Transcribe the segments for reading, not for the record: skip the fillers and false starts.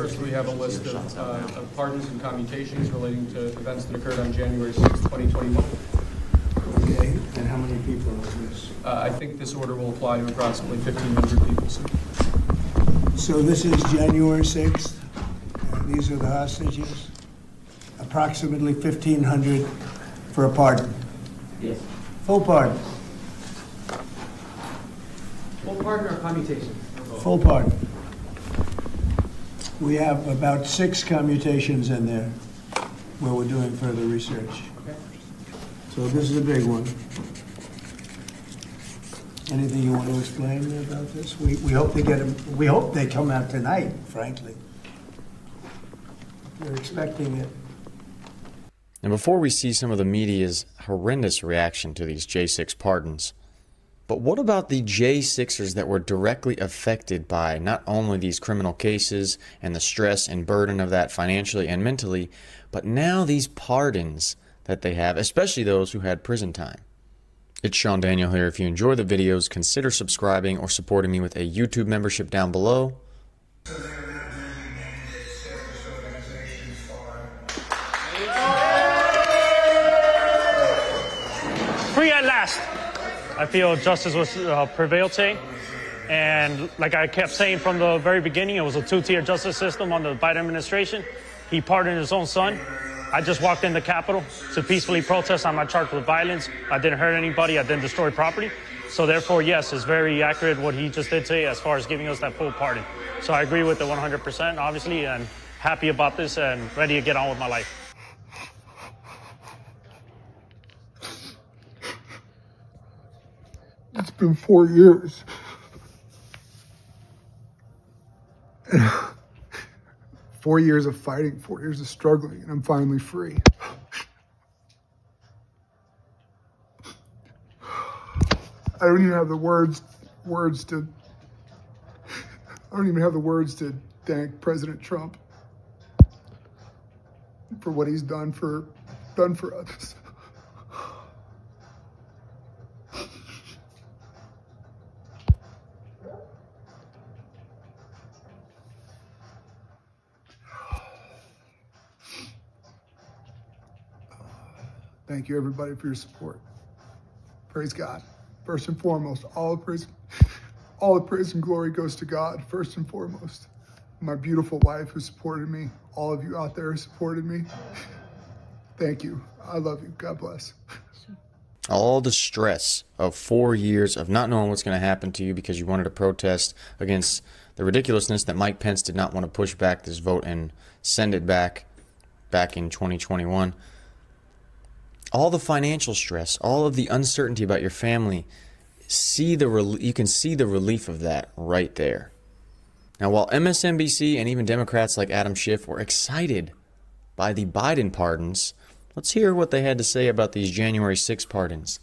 First, we have a list of pardons and commutations relating to events that occurred on January 6, 2021. Okay, and how many people is this? I think this order will apply to approximately 1,500 people, sir. So this is January 6th, and these are the hostages? Approximately 1,500 for a pardon? Yes. Full pardon? Full pardon or commutation? Full pardon. We have about 6 commutations in there where we're doing further research. Okay. So this is a big one. Anything you want to explain about this? We hope they get them. We hope they come out tonight, frankly. We're expecting it. And before we see some of the media's horrendous reaction to these J6 pardons, but what about the J6ers that were directly affected by not only these criminal cases and the stress and burden of that financially and mentally, but now these pardons that they have, especially those who had prison time? It's itsSeanDaniel here. If you enjoy the videos, consider subscribing or supporting me with a YouTube membership down below. Free at last. I feel justice was prevailed today. And like I kept saying from the very beginning, it was a two-tier justice system on the Biden administration. He pardoned his own son. I just walked in the Capitol to peacefully protest. I'm not charged with violence. I didn't hurt anybody. I didn't destroy property. So therefore, yes, it's very accurate what he just did today as far as giving us that full pardon. So I agree with it 100%, obviously, and happy about this and ready to get on with my life. It's been 4 years. 4 years of fighting, 4 years of struggling, and I'm finally free. I don't even have the words to thank President Trump for what he's done for us. Thank you, everybody, for your support. Praise God. First and foremost, all the praise and glory goes to God, first and foremost. My beautiful wife who supported me, all of you out there who supported me. Thank you. I love you. God bless. All the stress of 4 years of not knowing what's going to happen to you because you wanted to protest against the ridiculousness that Mike Pence did not want to push back this vote and send it back in 2021. All the financial stress, all of the uncertainty about your family, you can see the relief of that right there. Now, while Msnbc and even Democrats like Adam Schiff were excited by the Biden pardons, let's hear what they had to say about these January 6 pardons.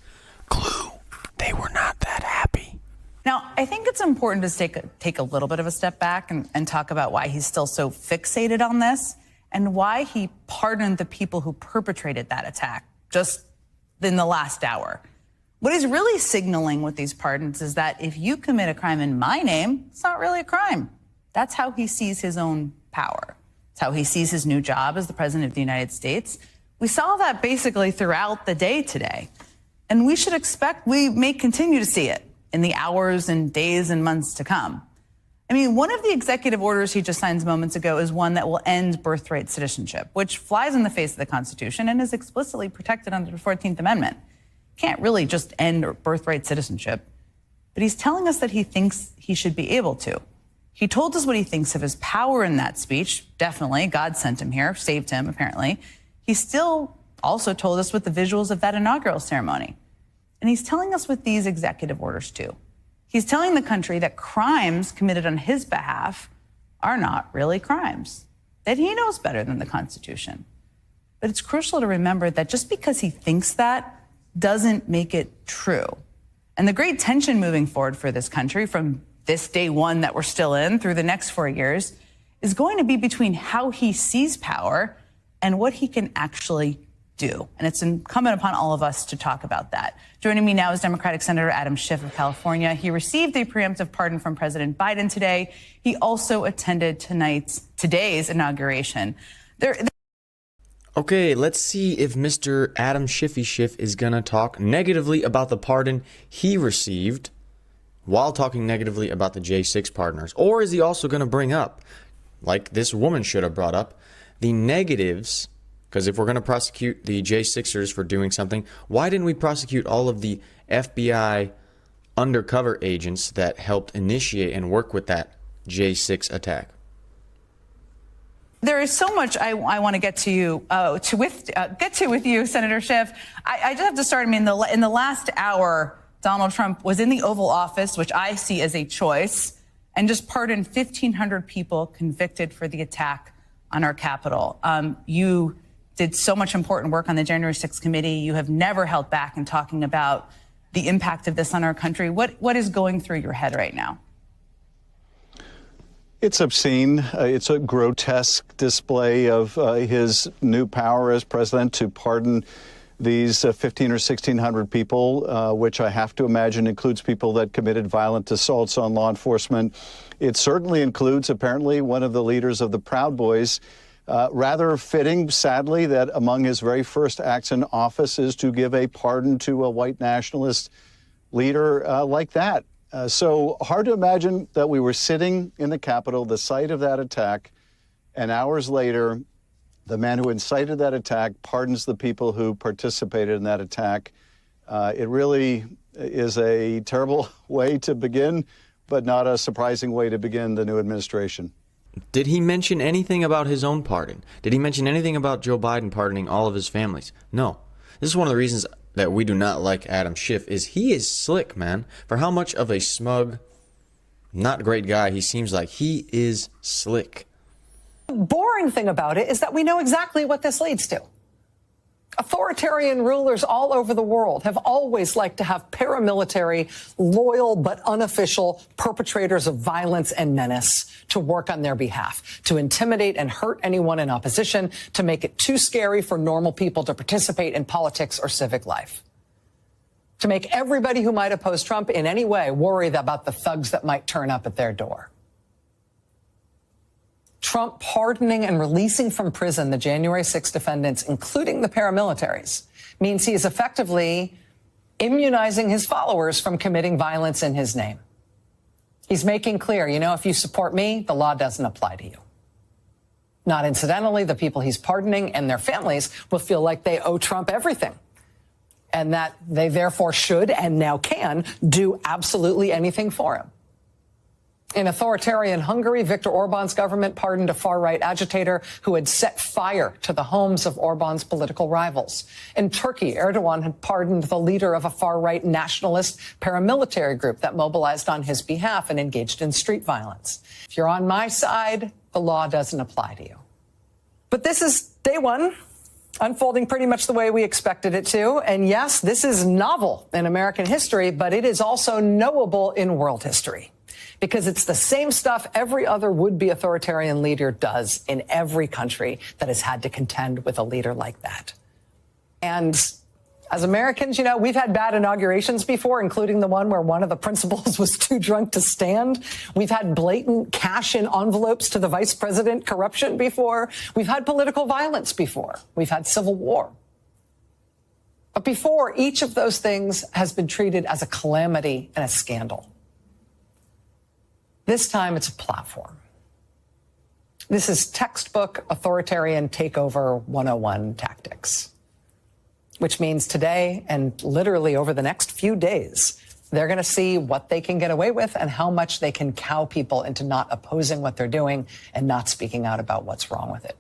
Clue, they were not that happy. Now, I think it's important to take a little bit of a step back and talk about why he's still so fixated on this and why he pardoned the people who perpetrated that attack just in the last hour. What he's really signaling with these pardons is that if you commit a crime in my name, it's not really a crime. That's how he sees his own power. It's how he sees his new job as the president of the United States. We saw that basically throughout the day today. And we may continue to see it in the hours and days and months to come. I mean, one of the executive orders he just signed moments ago is one that will end birthright citizenship, which flies in the face of the Constitution and is explicitly protected under the 14th Amendment. Can't really just end birthright citizenship, but he's telling us that he thinks he should be able to. He told us what he thinks of his power in that speech. Definitely, God sent him here, saved him, apparently. He still also told us with the visuals of that inaugural ceremony. And he's telling us with these executive orders, too. He's telling the country that crimes committed on his behalf are not really crimes, that he knows better than the Constitution. But it's crucial to remember that just because he thinks that doesn't make it true. And the great tension moving forward for this country from this day one that we're still in through the next 4 years is going to be between how he sees power and what he can actually do. And it's incumbent upon all of us to talk about that. Joining me now is Democratic Senator Adam Schiff of California. He received a preemptive pardon from President Biden today. He also attended tonight's today's inauguration. Okay, let's see if Mr. Adam Schiff is going to talk negatively about the pardon he received while talking negatively about the J6 partners. Or is he also going to bring up, like this woman should have brought up, the negatives? Because if we're going to prosecute the J6ers for doing something, why didn't we prosecute all of the FBI undercover agents that helped initiate and work with that J6 attack? There is so much I want to get to with you, Senator Schiff. I just have to start. I mean, in the last hour, Donald Trump was in the Oval Office, which I see as a choice, and just pardoned 1,500 people convicted for the attack on our Capitol. You did so much important work on the January 6th committee. You have never held back in talking about the impact of this on our country. What is going through your head right now? It's obscene. It's a grotesque display of his new power as president to pardon these 1,500 or 1,600 people, which I have to imagine includes people that committed violent assaults on law enforcement. It certainly includes, apparently, one of the leaders of the Proud Boys. Rather fitting, sadly, that among his very first acts in office is to give a pardon to a white nationalist leader like that. So hard to imagine that we were sitting in the Capitol, the site of that attack, and hours later, the man who incited that attack pardons the people who participated in that attack. It really is a terrible way to begin, but not a surprising way to begin the new administration. Did he mention anything about his own pardon? Did he mention anything about Joe Biden pardoning all of his families? No. This is one of the reasons that we do not like Adam Schiff is he is slick, man. For how much of a smug, not great guy he seems like, he is slick. The boring thing about it is that we know exactly what this leads to. Authoritarian rulers all over the world have always liked to have paramilitary, loyal but unofficial perpetrators of violence and menace to work on their behalf, to intimidate and hurt anyone in opposition, to make it too scary for normal people to participate in politics or civic life, to make everybody who might oppose Trump in any way worry about the thugs that might turn up at their door. Trump pardoning and releasing from prison the January 6 defendants, including the paramilitaries, means he is effectively immunizing his followers from committing violence in his name. He's making clear, you know, if you support me, the law doesn't apply to you. Not incidentally, the people he's pardoning and their families will feel like they owe Trump everything, and that they therefore should and now can do absolutely anything for him. In authoritarian Hungary, Viktor Orban's government pardoned a far-right agitator who had set fire to the homes of Orban's political rivals. In Turkey, Erdogan had pardoned the leader of a far-right nationalist paramilitary group that mobilized on his behalf and engaged in street violence. If you're on my side, the law doesn't apply to you. But this is day one, unfolding pretty much the way we expected it to. And yes, this is novel in American history, but it is also knowable in world history, because it's the same stuff every other would-be authoritarian leader does in every country that has had to contend with a leader like that. And as Americans, you know, we've had bad inaugurations before, including the one where one of the principals was too drunk to stand. We've had blatant cash in envelopes to the vice president corruption before. We've had political violence before. We've had civil war. But before, each of those things has been treated as a calamity and a scandal. This time, it's a platform. This is textbook authoritarian takeover 101 tactics, which means today and literally over the next few days, they're going to see what they can get away with and how much they can cow people into not opposing what they're doing and not speaking out about what's wrong with it.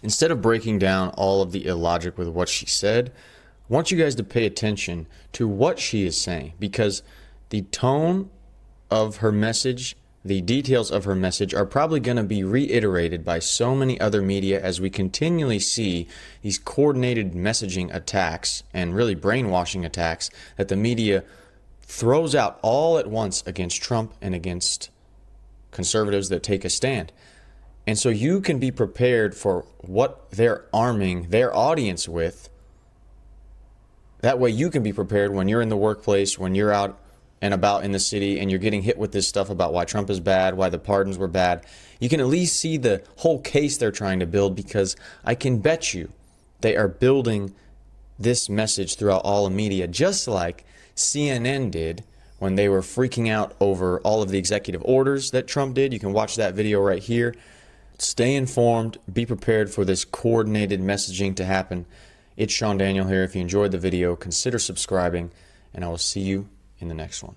Instead of breaking down all of the illogic with what she said, I want you guys to pay attention to what she is saying, because the tone of her message, the details of her message are probably going to be reiterated by so many other media as we continually see these coordinated messaging attacks and really brainwashing attacks that the media throws out all at once against Trump and against conservatives that take a stand. And so you can be prepared for what they're arming their audience with. That way you can be prepared when you're in the workplace, when you're out and about in the city, and you're getting hit with this stuff about why Trump is bad, why the pardons were bad, you can at least see the whole case they're trying to build, because I can bet you they are building this message throughout all the media, just like CNN did when they were freaking out over all of the executive orders that Trump did. You can watch that video right here. Stay informed. Be prepared for this coordinated messaging to happen. It's Sean Daniel here. If you enjoyed the video, consider subscribing, and I will see you in the next one.